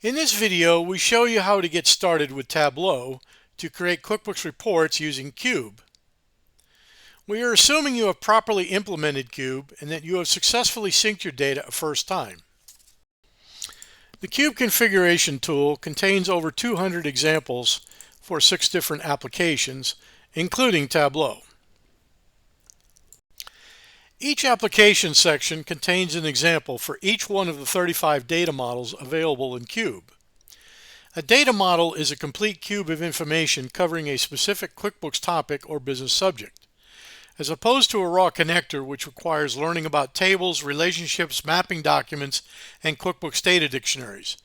In this video, we show you how to get started with Tableau to create QuickBooks reports using QuickQube. We are assuming you have properly implemented QuickQube and that you have successfully synced your data a first time. The QuickQube configuration tool contains over 200 examples for 6 different applications, including Tableau. Each application section contains an example for each one of the 35 data models available in QuickQube. A data model is a complete cube of information covering a specific QuickBooks topic or business subject, as opposed to a raw connector which requires learning about tables, relationships, mapping documents, and QuickBooks data dictionaries.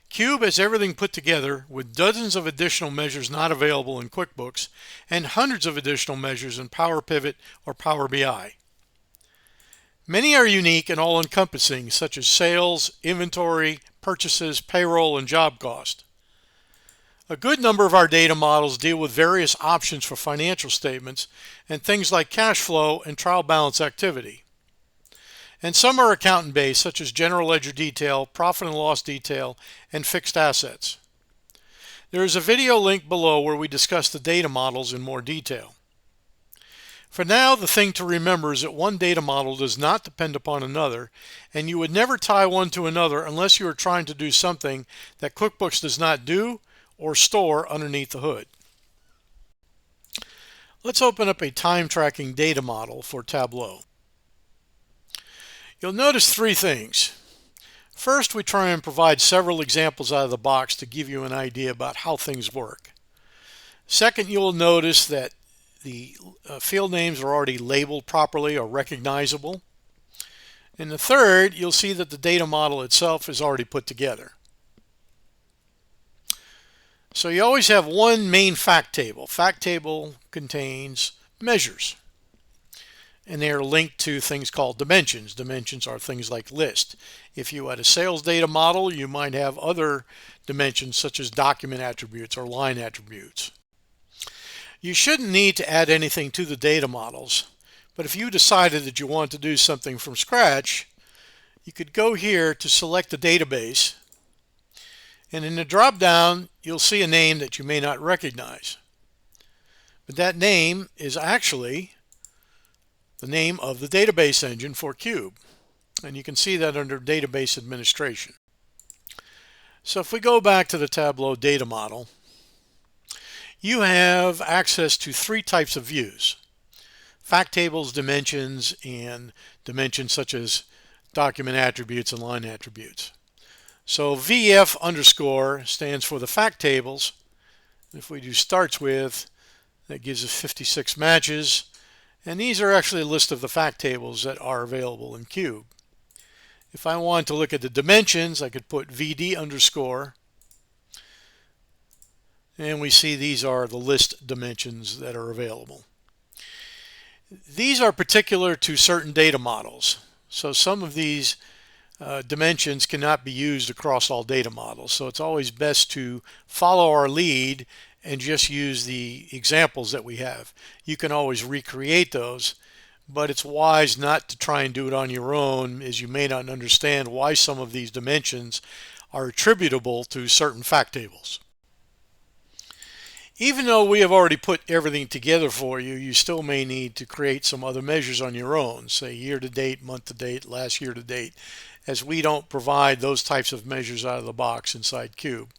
QuickQube has everything put together with dozens of additional measures not available in QuickBooks and hundreds of additional measures in Power Pivot or Power BI. Many are unique and all-encompassing, such as sales, inventory, purchases, payroll, and job cost. A good number of our data models deal with various options for financial statements and things like cash flow and trial balance activity. And some are accountant-based, such as general ledger detail, profit and loss detail, and fixed assets. There is a video link below where we discuss the data models in more detail. For now, the thing to remember is that one data model does not depend upon another, and you would never tie one to another unless you are trying to do something that QuickBooks does not do or store underneath the hood. Let's open up a time tracking data model for Tableau. You'll notice 3 things. First, we try and provide several examples out of the box to give you an idea about how things work. Second, you'll notice that the field names are already labeled properly or recognizable. And the third, you'll see that the data model itself is already put together. So you always have one main fact table. Fact table contains measures, and they are linked to things called dimensions. Dimensions are things like list. If you had a sales data model, you might have other dimensions such as document attributes or line attributes. You shouldn't need to add anything to the data models, but if you decided that you want to do something from scratch, you could go here to select the database, and in the drop down you'll see a name that you may not recognize. But that name is actually the name of the database engine for QuickBooks, and you can see that under Database Administration. So if we go back to the Tableau data model, you have access to 3 types of views: fact tables, dimensions, and dimensions such as document attributes and line attributes. So VF underscore stands for the fact tables. If we do starts with, that gives us 56 matches, and these are actually a list of the fact tables that are available in QuickBooks. If I want to look at the dimensions, I could put VD underscore, and we see these are the list dimensions that are available. These are particular to certain data models, so some of these dimensions cannot be used across all data models, so it's always best to follow our lead and just use the examples that we have. You can always recreate those, but it's wise not to try and do it on your own, as you may not understand why some of these dimensions are attributable to certain fact tables. Even though we have already put everything together for you, you still may need to create some other measures on your own, say year to date, month to date, last year to date, as we don't provide those types of measures out of the box inside QuickBooks.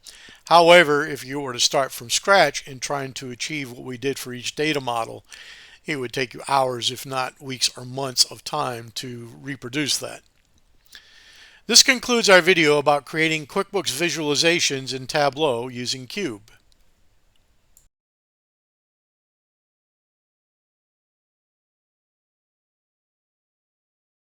However, if you were to start from scratch in trying to achieve what we did for each data model, it would take you hours, if not weeks or months of time to reproduce that. This concludes our video about creating QuickBooks visualizations in Tableau using QuickBooks.